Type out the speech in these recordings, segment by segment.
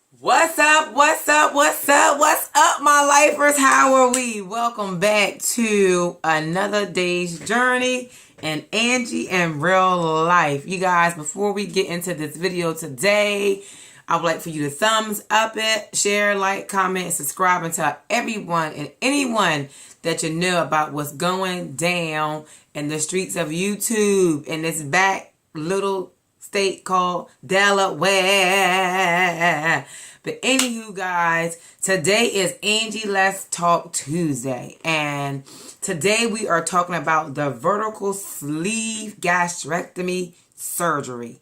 What's up? What's up? What's up? What's up, my lifers? How are we? Welcome back to another day's journey and Angie in real life. You guys, before we get into this video today, I would like for you to thumbs up it, share, like, comment, subscribe, and tell everyone and anyone that you know about what's going down in the streets of YouTube in this back little state called Delaware. But anywho, guys, today is Angie Let's Talk Tuesday. And today we are talking about the vertical sleeve gastrectomy surgery.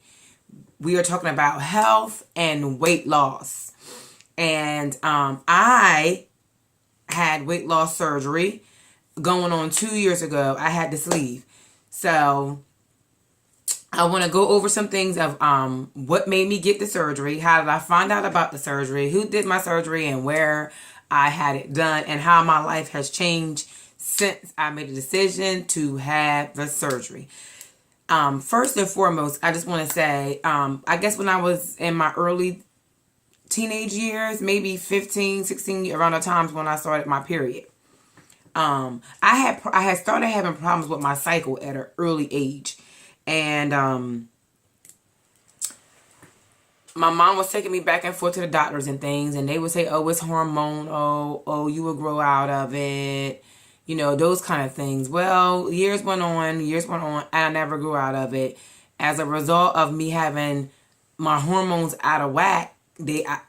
We are talking about health and weight loss. And I had weight loss surgery going on 2 years ago. I had the sleeve. So I want to go over some things of what made me get the surgery, how did I find out about the surgery, who did my surgery, and where I had it done, and how my life has changed since I made a decision to have the surgery. First and foremost, I just want to say, I guess when I was in my early teenage years, maybe 15, 16, around the times when I started my period, I had started having problems with my cycle at an early age. And my mom was taking me back and forth to the doctors and things, and they would say, oh, it's hormonal, oh, you will grow out of it, you know, those kind of things. Well, years went on, and I never grew out of it. As a result of me having my hormones out of whack,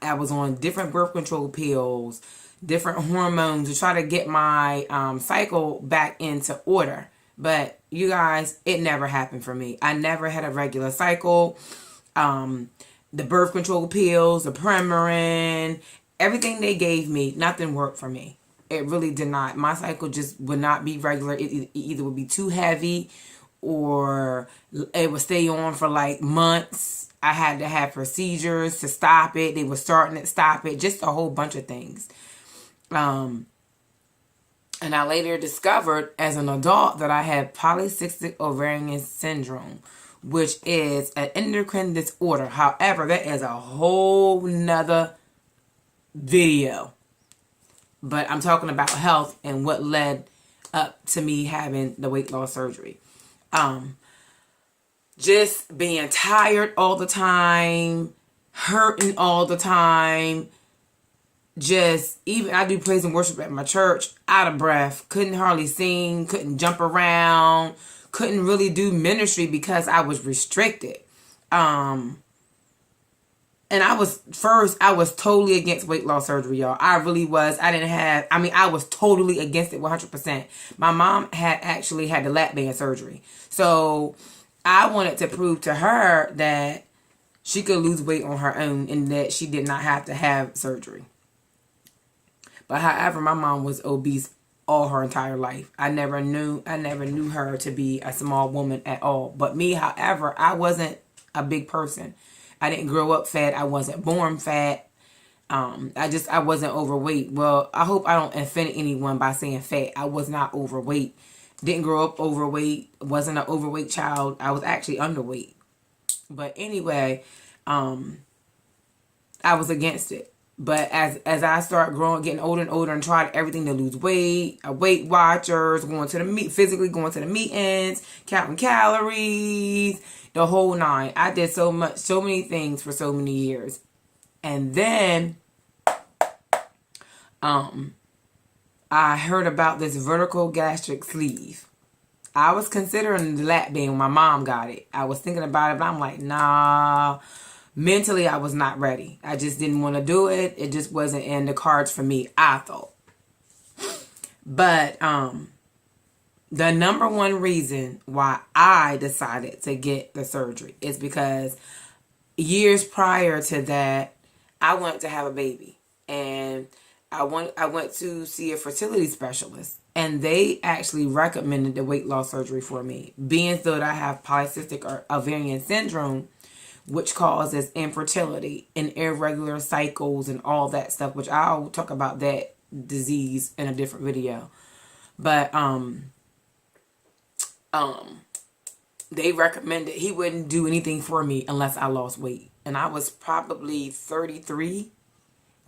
I was on different birth control pills, different hormones to try to get my cycle back into order. But you guys, it never happened for me. I never had a regular cycle. The birth control pills, the Premarin, everything they gave me, nothing worked for me. It really did not. My cycle just would not be regular. It either would be too heavy or it would stay on for like months. I had to have procedures to stop it. They were starting to stop it. Just a whole bunch of things. And I later discovered as an adult that I had polycystic ovarian syndrome, which is an endocrine disorder. However, that is a whole nother video. But I'm talking about health and what led up to me having the weight loss surgery. Just being tired all the time, hurting all the time. Just, even I do praise and worship at my church, out of breath, couldn't hardly sing, couldn't jump around, couldn't really do ministry because I was restricted. And I was totally against weight loss surgery, y'all. I really was. I was totally against it 100%. My mom had actually had the lap band surgery. So I wanted to prove to her that she could lose weight on her own and that she did not have to have surgery. But however, my mom was obese all her entire life. I never knew her to be a small woman at all. But me, however, I wasn't a big person. I didn't grow up fat. I wasn't born fat. I wasn't overweight. Well, I hope I don't offend anyone by saying fat. I was not overweight. Didn't grow up overweight. Wasn't an overweight child. I was actually underweight. But anyway, I was against it. But as I started growing, getting older and older, and tried everything to lose weight, Weight Watchers, physically going to the meetings, counting calories, the whole nine. I did so many things for so many years. And then I heard about this vertical gastric sleeve. I was considering the lap band when my mom got it. I was thinking about it, but I'm like, nah. Mentally, I was not ready. I just didn't want to do it. It just wasn't in the cards for me, I thought. But the number one reason why I decided to get the surgery is because years prior to that, I wanted to have a baby. And I went to see a fertility specialist. And they actually recommended the weight loss surgery for me. Being that I have polycystic ovarian syndrome, which causes infertility and irregular cycles and all that stuff, which I'll talk about that disease in a different video. But they recommended he wouldn't do anything for me unless I lost weight. And I was probably 33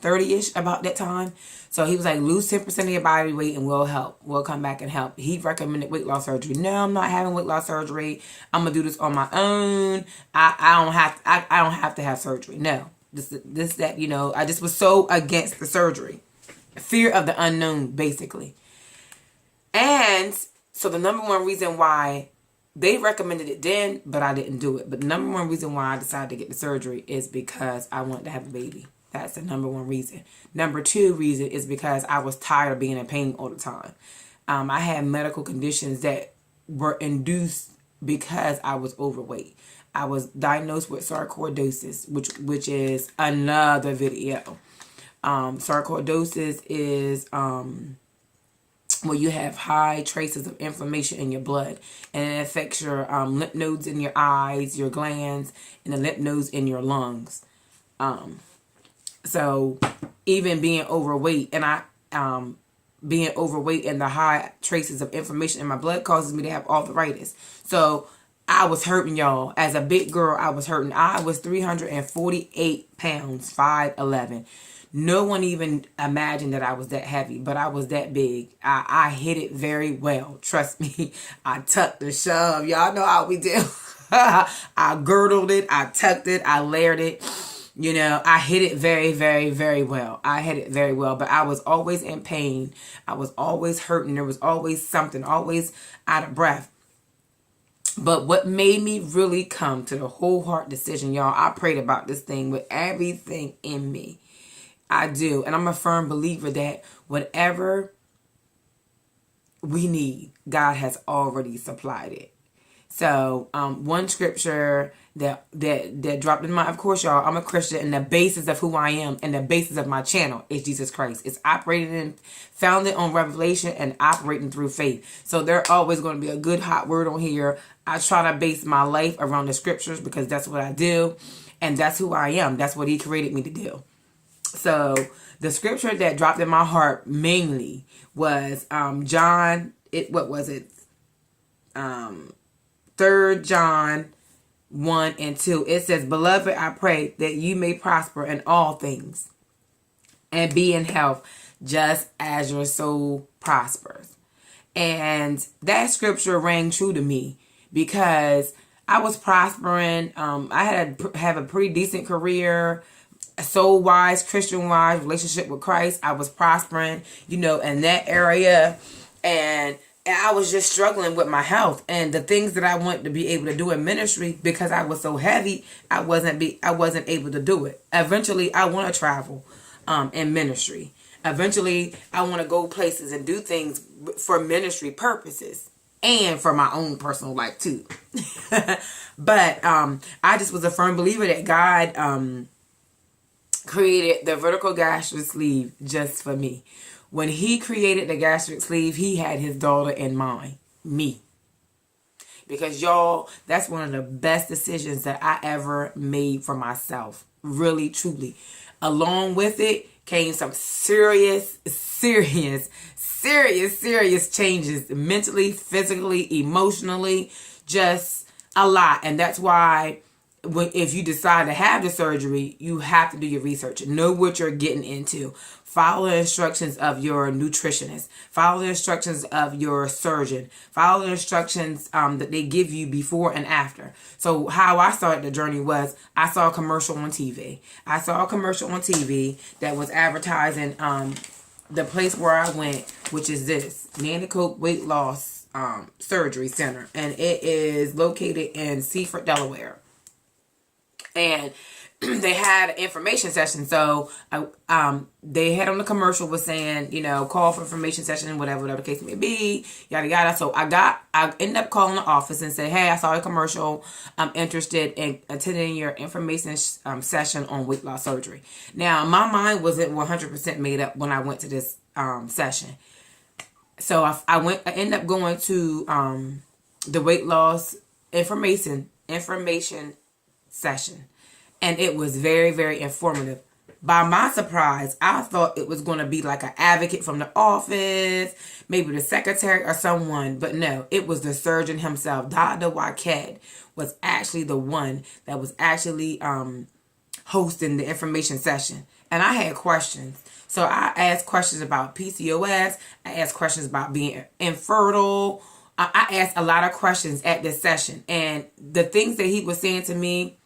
30-ish, about that time. So he was like, lose 10% of your body weight and we'll help. We'll come back and help. He recommended weight loss surgery. No, I'm not having weight loss surgery. I'm gonna do this on my own. I don't have to have surgery. No. This that, I just was so against the surgery. Fear of the unknown, basically. And so the number one reason why they recommended it then, but I didn't do it. But the number one reason why I decided to get the surgery is because I wanted to have a baby. That's the number one reason. Number two reason is because I was tired of being in pain all the time. I had medical conditions that were induced because I was overweight. I was diagnosed with sarcoidosis, which is another video. Sarcoidosis is where you have high traces of inflammation in your blood, and it affects your lymph nodes in your eyes, your glands, and the lymph nodes in your lungs. So even being overweight, and being overweight and the high traces of inflammation in my blood causes me to have arthritis. So I was hurting, y'all. As a big girl, I was hurting. I was 348 pounds, 5'11". No one even imagined that I was that heavy, but I was that big. I hit it very well. Trust me. I tucked the shove. Y'all know how we do. I girdled it. I tucked it. I layered it. I hit it very, very, very well. I hit it very well, but I was always in pain. I was always hurting. There was always something, always out of breath. But what made me really come to the whole heart decision, y'all, I prayed about this thing with everything in me. I do. And I'm a firm believer that whatever we need, God has already supplied it. So one scripture that dropped in my, of course, y'all, I'm a Christian, and the basis of who I am and the basis of my channel is Jesus Christ. It's founded on revelation and operating through faith. So there's always going to be a good hot word on here. I try to base my life around the scriptures because that's what I do. And that's who I am. That's what he created me to do. So the scripture that dropped in my heart mainly was John. What was it? 3 John 1 and 2. It says, "Beloved, I pray that you may prosper in all things and be in health, just as your soul prospers." And that scripture rang true to me because I was prospering. I had have a pretty decent career, soul-wise, Christian-wise, relationship with Christ. I was prospering, in that area. And I was just struggling with my health and the things that I wanted to be able to do in ministry. Because I was so heavy, I wasn't able to do it. Eventually, I want to travel in ministry. Eventually, I want to go places and do things for ministry purposes and for my own personal life too. But I just was a firm believer that God created the vertical gastric sleeve just for me. When he created the gastric sleeve, he had his daughter in mind, me. Because y'all, that's one of the best decisions that I ever made for myself. Really, truly. Along with it came some serious changes. Mentally, physically, emotionally. Just a lot. And that's why if you decide to have the surgery, you have to do your research. Know what you're getting into. Follow the instructions of your nutritionist. Follow the instructions of your surgeon. Follow the instructions that they give you before and after. So how I started the journey was I saw a commercial on TV. I saw a commercial on TV that was advertising the place where I went, which is this Nanticoke Weight Loss Surgery Center. And it is located in Seaford, Delaware. And they had an information session. So they had on the commercial was saying, call for information session, whatever the case may be, yada yada. So I ended up calling the office and said, hey, I saw a commercial. I'm interested in attending your information session on weight loss surgery. Now, my mind wasn't 100% made up when I went to this session. So I ended up going to the weight loss information session. And it was very, very informative. By my surprise, I thought it was going to be like an advocate from the office, maybe the secretary or someone. But no, it was the surgeon himself. Dr. Waked was actually the one that was actually hosting the information session. And I had questions. So I asked questions about PCOS. I asked questions about being infertile. I asked a lot of questions at this session. And the things that he was saying to me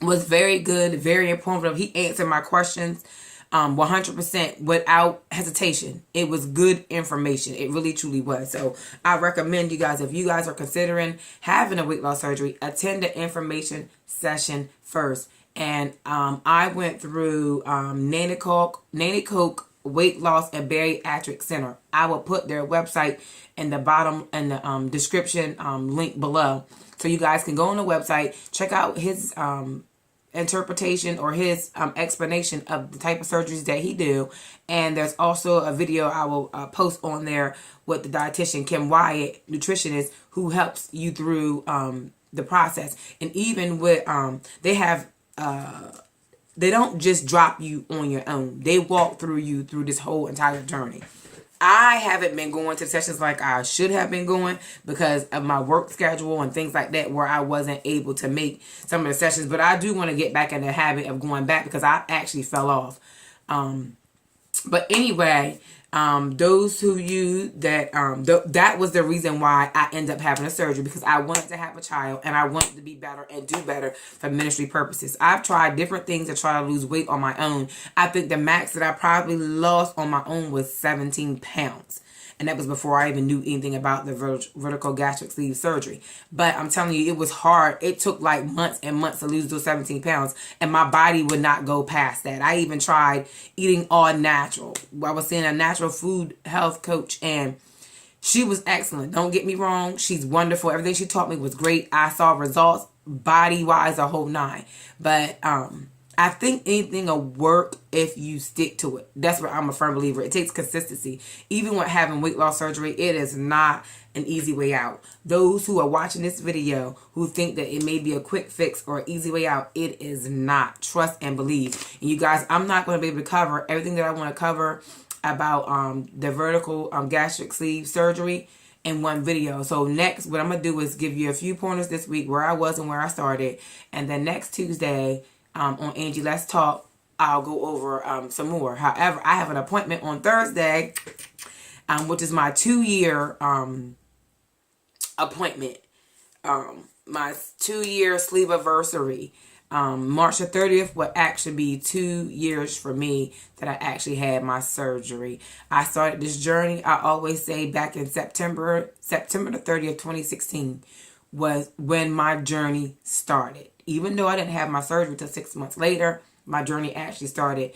was very good, very informative. He answered my questions 100% without hesitation. It was good information. It really truly was. So I recommend you guys, if you guys are considering having a weight loss surgery, attend the information session first. And I went through Nanny Coke Weight Loss and Bariatric Center. I will put their website in the bottom in the description link below, so you guys can go on the website, check out his interpretation or his explanation of the type of surgeries that he do. And there's also a video I will post on there with the dietitian Kim Wyatt, nutritionist, who helps you through the process. And even with they have they don't just drop you on your own. They walk through you through this whole entire journey. I haven't been going to sessions like I should have been going because of my work schedule and things like that, where I wasn't able to make some of the sessions. But I do want to get back in the habit of going back because I actually fell off. But anyway, those who you that that was the reason why I ended up having a surgery, because I wanted to have a child and I wanted to be better and do better for ministry purposes. I've tried different things to try to lose weight on my own. I think the max that I probably lost on my own was 17 pounds. And that was before I even knew anything about the vertical gastric sleeve surgery. But I'm telling you, it was hard. It took like months and months to lose those 17 pounds. And my body would not go past that. I even tried eating all natural. I was seeing a natural food health coach, and she was excellent. Don't get me wrong. She's wonderful. Everything she taught me was great. I saw results body-wise, a whole nine. But I think anything will work if you stick to it. That's where I'm a firm believer. It takes consistency. Even when having weight loss surgery, it is not an easy way out. Those who are watching this video who think that it may be a quick fix or an easy way out, it is not. Trust and believe. And you guys, I'm not going to be able to cover everything that I want to cover about the vertical gastric sleeve surgery in one video. So next, what I'm going to do is give you a few pointers this week where I was and where I started. And then next Tuesday, on Angie Let's Talk, I'll go over some more. However, I have an appointment on Thursday, which is my 2-year appointment. My 2-year sleeve anniversary. March the 30th will actually be 2 years for me that I actually had my surgery. I started this journey, I always say, back in September the 30th, 2016 was when my journey started. Even though I didn't have my surgery until 6 months later, my journey actually started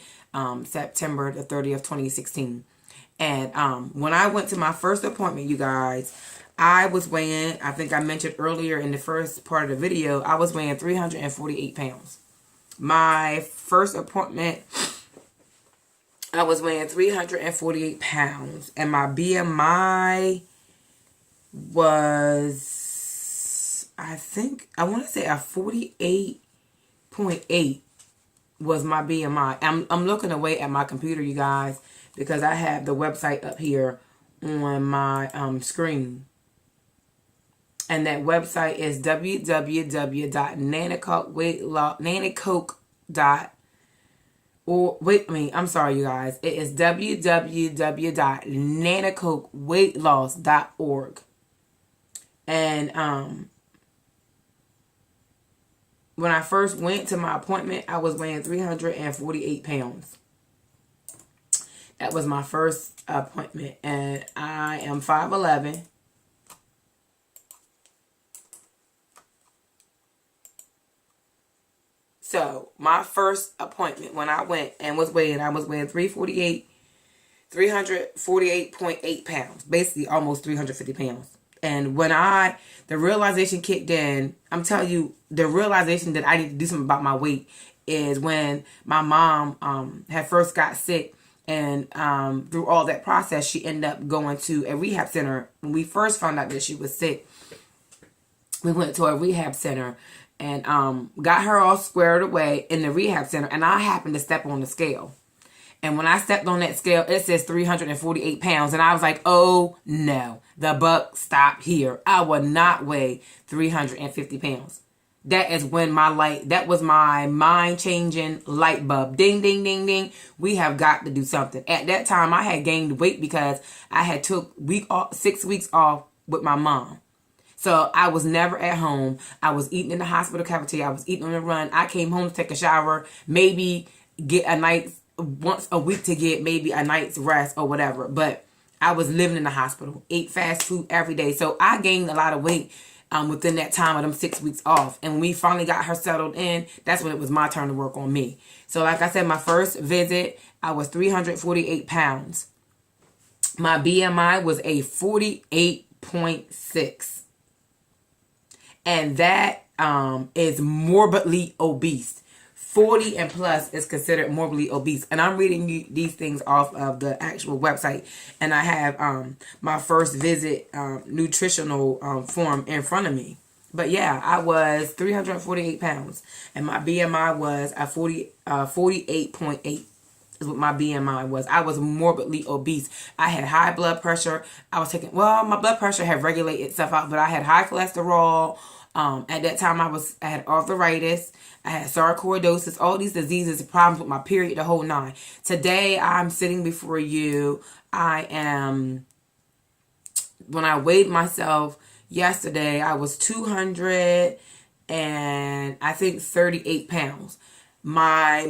September the 30th, 2016. And when I went to my first appointment, you guys, I was weighing, I think I mentioned earlier in the first part of the video, I was weighing 348 pounds. My first appointment, I was weighing 348 pounds. And my BMI was, I think, I want to say a 48.8 was my BMI. I'm looking away at my computer, you guys, because I have the website up here on my screen. And that website is www.nannycoke.org. It is www.nannycokeweightloss.org. And when I first went to my appointment, I was weighing 348 pounds. That was my first appointment. And I am 5'11". So, my first appointment when I went and was weighing, I was weighing 348.8 pounds. Basically, almost 350 pounds. And when the realization kicked in, I'm telling you, the realization that I need to do something about my weight is when my mom had first got sick. And through all that process, she ended up going to a rehab center. When we first found out that she was sick, we went to a rehab center and got her all squared away in the rehab center. And I happened to step on the scale. And when I stepped on that scale, it says 348 pounds. And I was like, oh, no. The buck stopped here. I will not weigh 350 pounds. that is when that was my mind changing light bulb. Ding, ding, ding, ding. We have got to do something. At that time, I had gained weight because I had took 6 weeks off with my mom. So I was never at home. I was eating in the hospital cafeteria. I was eating on the run. I came home to take a shower, maybe get a night once a week to get maybe a night's rest or whatever. But I was living in the hospital, ate fast food every day. So I gained a lot of weight within that time of them 6 weeks off. And when we finally got her settled in, that's when it was my turn to work on me. So like I said, my first visit, I was 348 pounds. My BMI was a 48.6. And that is morbidly obese. 40 and plus is considered morbidly obese. And I'm reading you these things off of the actual website. And I have my first visit nutritional form in front of me. But yeah, I was 348 pounds. And my BMI was a 48.8 is what my BMI was. I was morbidly obese. I had high blood pressure. I was taking, my blood pressure had regulated itself out, but I had high cholesterol. At that time, I had arthritis. I had sarcoidosis, all these diseases, problems with my period, the whole nine. Today, I'm sitting before you. When I weighed myself yesterday, I was 200 and I think 38 pounds. My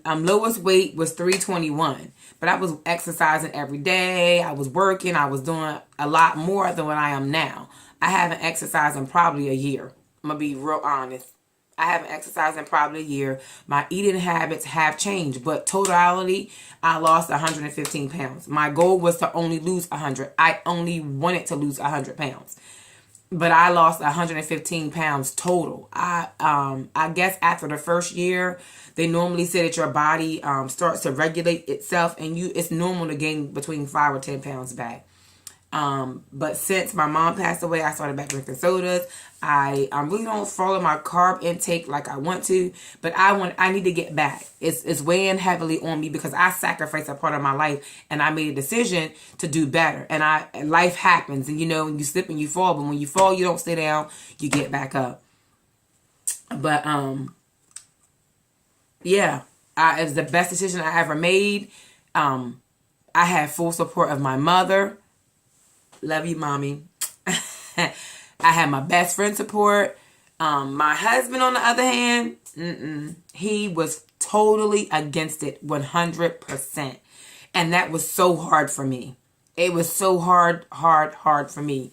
lowest weight was 321, but I was exercising every day. I was working. I was doing a lot more than what I am now. I haven't exercised in probably a year. I'm going to be real honest. I haven't exercised in probably a year. My eating habits have changed, but totality, I lost 115 pounds. My goal was to only lose 100. I only wanted to lose 100 pounds. But I lost 115 pounds total. I guess after the first year, they normally say that your body starts to regulate itself, and it's normal to gain between 5 or 10 pounds back. But since my mom passed away, I started back drinking sodas. I really don't follow my carb intake like I want to, but I need to get back. It's weighing heavily on me because I sacrificed a part of my life and I made a decision to do better. And life happens, and when you slip and you fall, but when you fall, you don't stay down, you get back up. But yeah, it was the best decision I ever made. I had full support of my mother. Love you, mommy. I had my best friend support. My husband, on the other hand, he was totally against it, 100%. And that was so hard for me. It was so hard for me.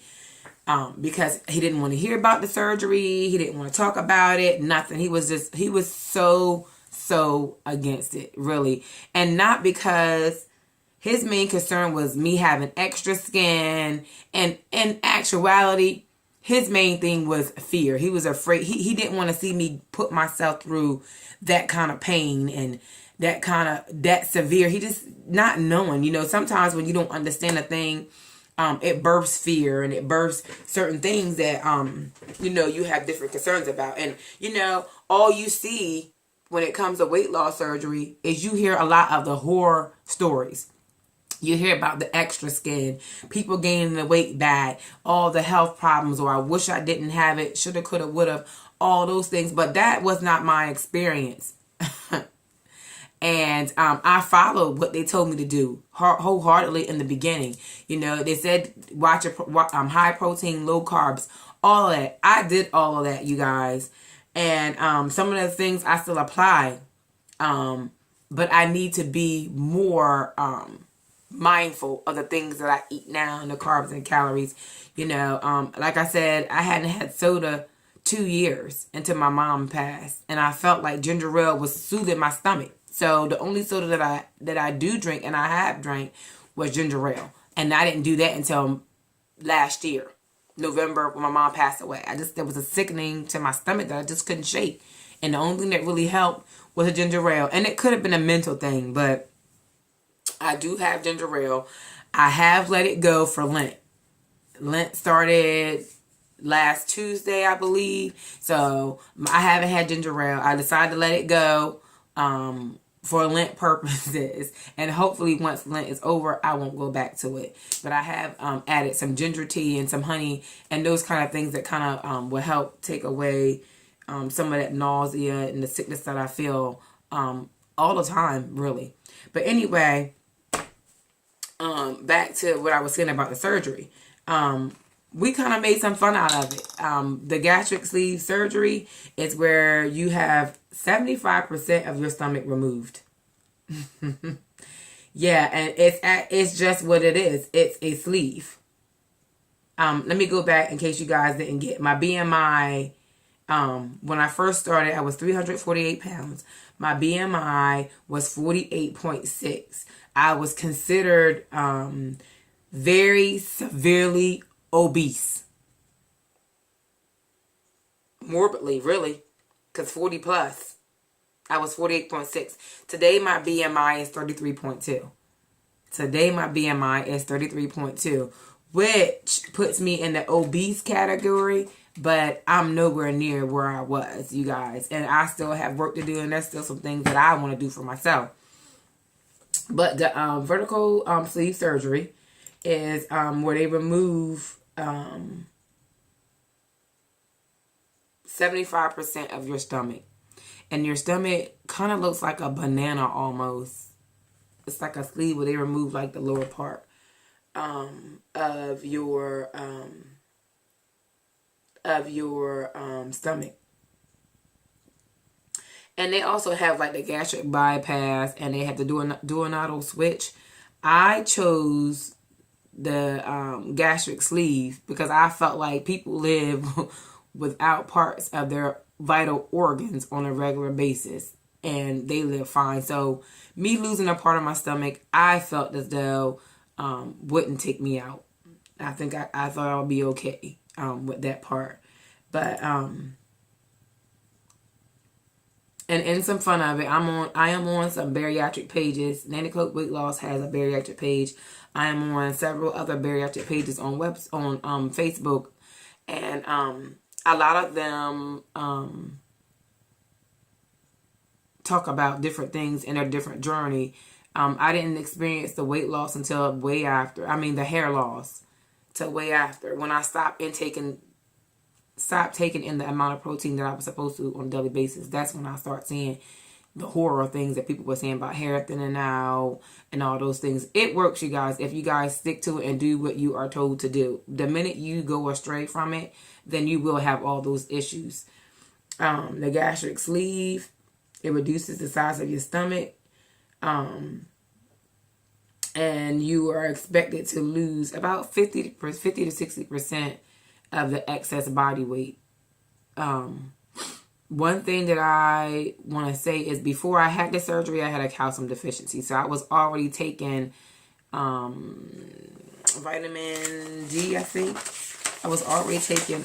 Because he didn't want to hear about the surgery. He didn't want to talk about it. Nothing. He was so against it, really. And not because his main concern was me having extra skin. And in actuality, his main thing was fear. He was afraid. He didn't want to see me put myself through that kind of pain and that severe. He just not knowing, sometimes when you don't understand a thing, it births fear and it births certain things that, you have different concerns about. And, all you see when it comes to weight loss surgery is you hear a lot of the horror stories. You hear about the extra skin, people gaining the weight back, all the health problems, or I wish I didn't have it, shoulda, coulda, woulda, all those things. But that was not my experience. And I followed what they told me to do wholeheartedly in the beginning. They said watch high protein, low carbs, all of that. I did all of that, you guys. And some of the things I still apply. But I need to be more mindful of the things that I eat now and the carbs and calories. Like I said, I hadn't had soda 2 years until my mom passed, and I felt like ginger ale was soothing my stomach. So the only soda that I do drink and I have drank was ginger ale, and I didn't do that until last year, November, when my mom passed away. There was a sickening to my stomach that I just couldn't shake, and the only thing that really helped was a ginger ale, and it could have been a mental thing, but I do have ginger ale. I have let it go for Lent. Lent started last Tuesday, I believe. So I haven't had ginger ale. I decided to let it go for Lent purposes. And hopefully once Lent is over, I won't go back to it. But I have added some ginger tea and some honey and those kind of things that kind of will help take away some of that nausea and the sickness that I feel all the time, really. But anyway, back to what I was saying about the surgery. We kind of made some fun out of it. The gastric sleeve surgery is where you have 75% of your stomach removed. Yeah, and it's just what it is. It's a sleeve. Let me go back in case you guys didn't get my BMI. When I first started, I was 348 pounds. My BMI was 48.6. I was considered very severely obese. Morbidly, really. Because 40 plus. I was 48.6. Today, my BMI is 33.2. Today, my BMI is 33.2. Which puts me in the obese category. But I'm nowhere near where I was, you guys. And I still have work to do. And there's still some things that I want to do for myself. But the vertical sleeve surgery is where they remove 75% of your stomach. And your stomach kind of looks like a banana almost. It's like a sleeve where they remove like the lower part of your stomach. And they also have like the gastric bypass, and they have the duodenal switch. I chose the gastric sleeve because I felt like people live without parts of their vital organs on a regular basis, and they live fine. So me losing a part of my stomach, I felt as though wouldn't take me out. I think I thought I would be okay with that part. But and in some fun of it, I am on some bariatric pages. Nanny Cloak Weight Loss has a bariatric page. I am on several other bariatric pages on Facebook, and a lot of them talk about different things in their different journey. I didn't experience the weight loss until way after. I mean, the hair loss till way after, when I stopped taking in the amount of protein that I was supposed to on a daily basis. That's when I start seeing the horror things that people were saying about hair thinning out and all those things. It works, you guys, if you guys stick to it and do what you are told to do. The minute you go astray from it, then you will have all those issues. The gastric sleeve, it reduces the size of your stomach. And you are expected to lose about 50 to 60% of the excess body weight. One thing that I want to say is before I had the surgery, I had a calcium deficiency. So I was already taking vitamin D, I think. I was already taking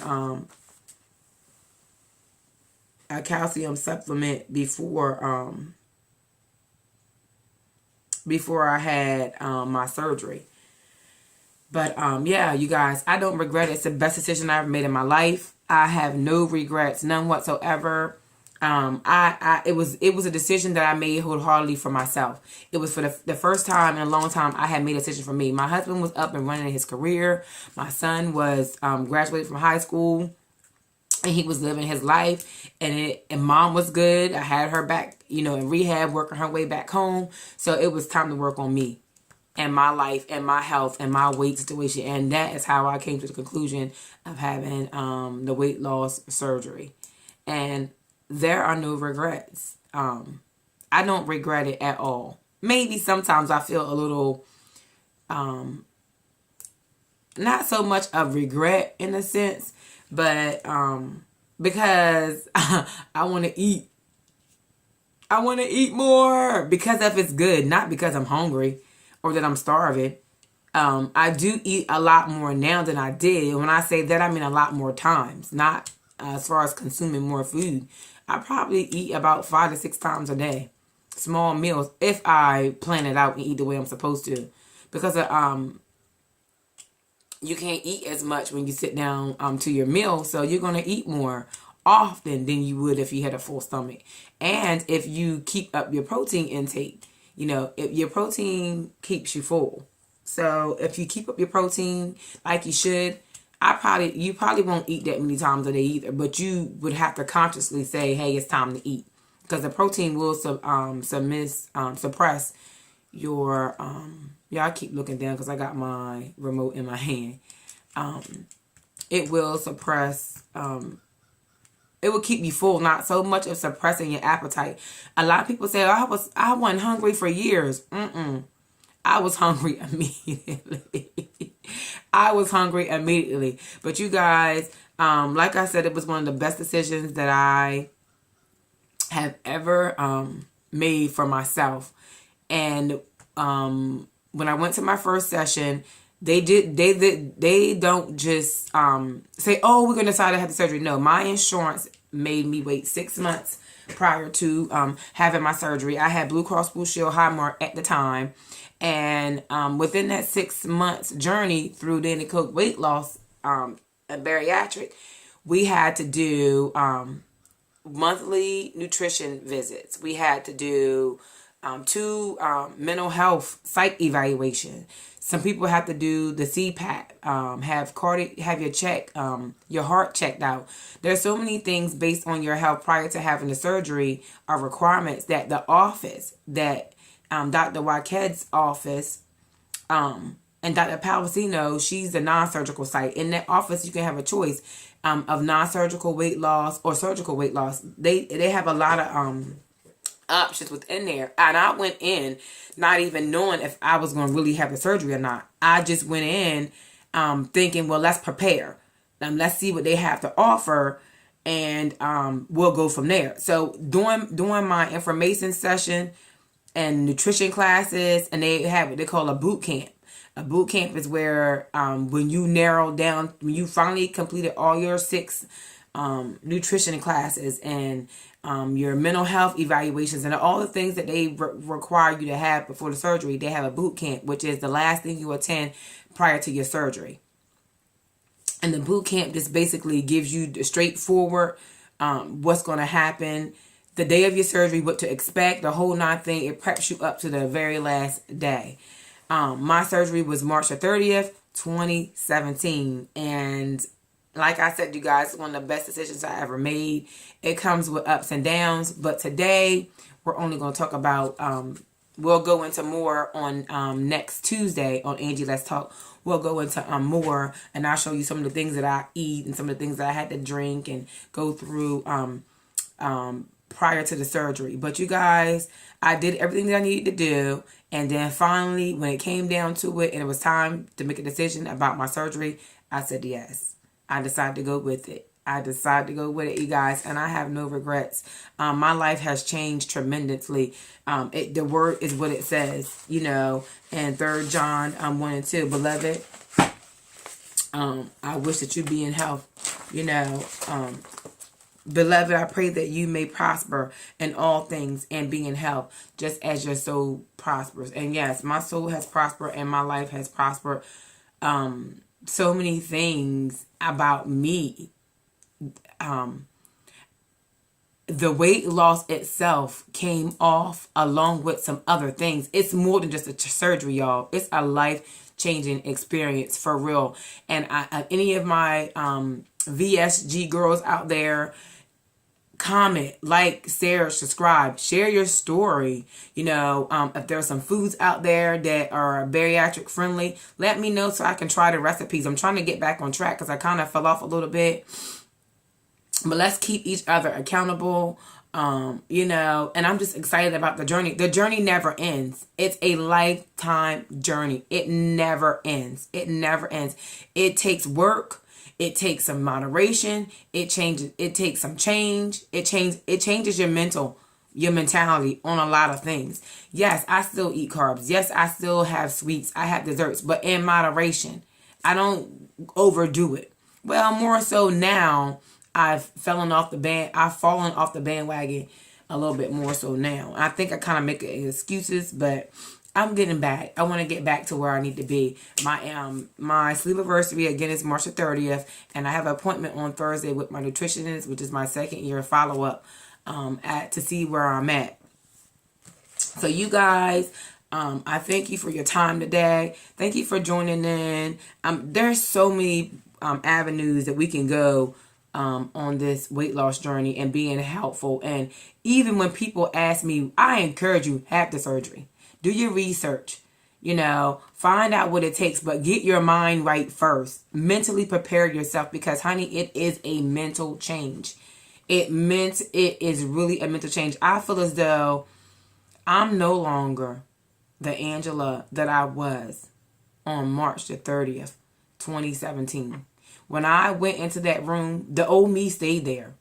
a calcium supplement before I had my surgery. But yeah, you guys, I don't regret it. It's the best decision I ever made in my life. I have no regrets, none whatsoever. It was a decision that I made wholeheartedly for myself. It was for the first time in a long time I had made a decision for me. My husband was up and running in his career. My son was graduated from high school, and he was living his life. And mom was good. I had her back, in rehab, working her way back home. So it was time to work on me and my life and my health and my weight situation. And that is how I came to the conclusion of having the weight loss surgery. And there are no regrets. I don't regret it at all. Maybe sometimes I feel a little, not so much of regret in a sense, but because I want to eat. I want to eat more because if it's good, not because I'm hungry or that I'm starving. I do eat a lot more now than I did. When I say that, I mean a lot more times, not as far as consuming more food. I probably eat about 5 to 6 times a day. Small meals, if I plan it out and eat the way I'm supposed to. Because you can't eat as much when you sit down to your meal, so you're going to eat more often than you would if you had a full stomach. And if you keep up your protein intake, if your protein keeps you full. So if you keep up your protein like you should, You probably won't eat that many times a day either, but you would have to consciously say, hey, it's time to eat, because the protein will suppress your yeah, I keep looking down because I got my remote in my hand. It will suppress it will keep you full, not so much of suppressing your appetite. A lot of people say, oh, I wasn't hungry for years. I was hungry immediately. I was hungry immediately. But you guys, like I said, it was one of the best decisions that I have ever made for myself. And when I went to my first session, they don't just say, oh, we're going to decide to have the surgery. No, my insurance made me wait 6 months prior to having my surgery. I had Blue Cross Blue Shield Highmark at the time. And within that 6 months journey through Danny Coke weight loss and bariatric, we had to do monthly nutrition visits. We had to do 2 mental health psych evaluation. Some people have to do the CPAP, have your heart checked out. There's so many things based on your health prior to having the surgery are requirements that the office, that Dr. Waked's office, and Dr. Palacino, she's the non-surgical site. In that office, you can have a choice of non-surgical weight loss or surgical weight loss. They have a lot of options within there. And I went in not even knowing if I was going to really have the surgery or not. I just went in thinking, well, let's prepare. Let's see what they have to offer, and we'll go from there. So doing my information session and nutrition classes, and they have what they call a boot camp. A boot camp is where when you finally completed all your 6 nutrition classes and your mental health evaluations and all the things that they require you to have before the surgery, they have a boot camp, which is the last thing you attend prior to your surgery. And the boot camp just basically gives you the straightforward what's going to happen the day of your surgery, what to expect, the whole 9 thing. It preps you up to the very last day. My surgery was March the 30th, 2017. And like I said, you guys, it's one of the best decisions I ever made. It comes with ups and downs. But today, we're only going to talk about, we'll go into more on next Tuesday on Angie Let's Talk. We'll go into more, and I'll show you some of the things that I eat and some of the things that I had to drink and go through prior to the surgery. But you guys, I did everything that I needed to do. And then finally, when it came down to it and it was time to make a decision about my surgery, I said yes. I decided to go with it. You guys, and I have no regrets. My life has changed tremendously. The word is what it says, in 3 John 1 and 2. Beloved, I wish that you be in health, Beloved, I pray that you may prosper in all things and be in health, just as your soul prospers. And yes, my soul has prospered and my life has prospered. So many things about me. The weight loss itself came off along with some other things. It's more than just a surgery, y'all. It's a life-changing experience for real. And any of my VSG girls out there, comment, like, share, subscribe, share your story. If there's some foods out there that are bariatric friendly, let me know so I can try the recipes. I'm trying to get back on track because I kind of fell off a little bit. But let's keep each other accountable, and I'm just excited about the journey. The journey never ends. It's a lifetime journey. It never ends. It takes work. It takes some moderation. It takes some change. It changes your mentality on a lot of things. Yes, I still eat carbs. Yes, I still have sweets. I have desserts, but in moderation. I don't overdo it. Well, more so now, I've fallen off the bandwagon a little bit more so now. I think I kind of make excuses, but I'm getting back. I want to get back to where I need to be. My sleep anniversary again is March the 30th, and I have an appointment on Thursday with my nutritionist, which is my 2nd year follow up to see where I'm at. So you guys, I thank you for your time today. Thank you for joining in. There's so many avenues that we can go on this weight loss journey and being helpful. And even when people ask me, I encourage you, have the surgery. Do your research. Find out what it takes, but get your mind right first. Mentally prepare yourself, because, honey, it is a mental change. It is really a mental change. I feel as though I'm no longer the Angela that I was on March the 30th, 2017. When I went into that room, the old me stayed there.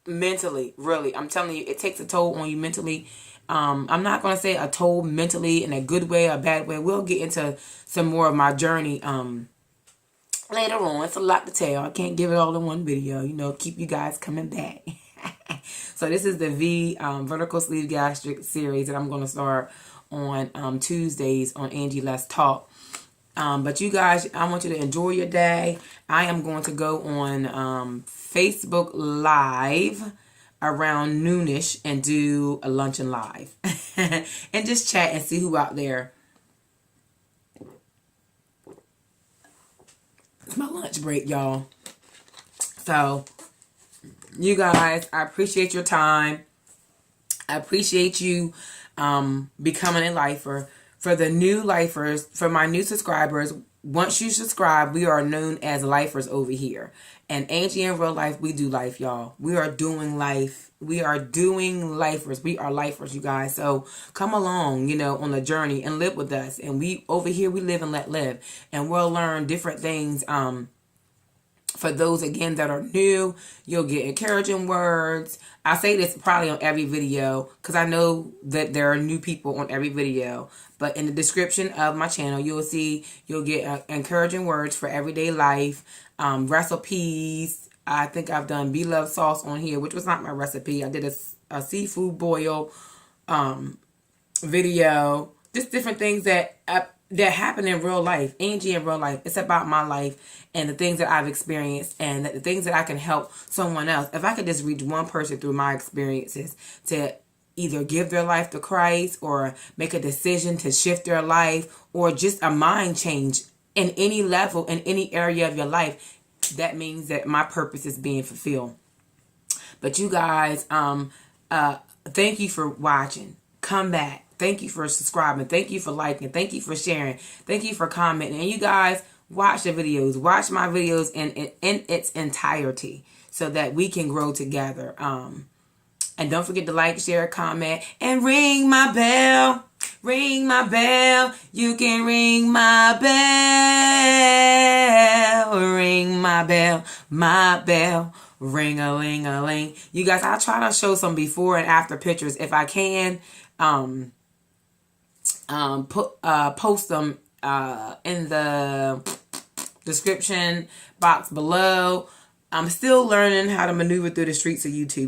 Mentally, really. I'm telling you, it takes a toll on you mentally. I'm not going to say a toll mentally in a good way or a bad way. We'll get into some more of my journey later on. It's a lot to tell. I can't give it all in one video. Keep you guys coming back. So this is the vertical sleeve gastric series that I'm going to start on Tuesdays on Angie Let's Talk. But you guys, I want you to enjoy your day. I am going to go on Facebook Live around noonish and do a luncheon live and just chat and see who out there. It's my lunch break, y'all. So you guys, I appreciate your time. I appreciate you becoming a lifer. For the new lifers, for my new subscribers, once you subscribe, we are known as lifers over here. And Angie in Real Life, we do life, y'all. We are doing life. We are doing lifers. We are lifers, you guys. So come along, on the journey and live with us. And we over here, we live and let live. And we'll learn different things. For those, again, that are new, you'll get encouraging words. I say this probably on every video because I know that there are new people on every video. But in the description of my channel, you'll get encouraging words for everyday life, recipes. I think I've done beloved sauce on here, which was not my recipe. I did a seafood boil video. Just different things that happen in real life. Angie in Real Life. It's about my life and the things that I've experienced and the things that I can help someone else. If I could just reach one person through my experiences to either give their life to Christ or make a decision to shift their life or just a mind change in any level, in any area of your life, that means that my purpose is being fulfilled. But you guys, thank you for watching. Come back. Thank you for subscribing. Thank you for liking. Thank you for sharing. Thank you for commenting. And you guys, watch the videos. Watch my videos in its entirety so that we can grow together. And don't forget to like, share, comment, and ring my bell. Ring my bell. You can ring my bell. Ring my bell. My bell. Ring-a-ling-a-ling. You guys, I'll try to show some before and after pictures if I can. Post them in the description box below. I'm still learning how to maneuver through the streets of YouTube.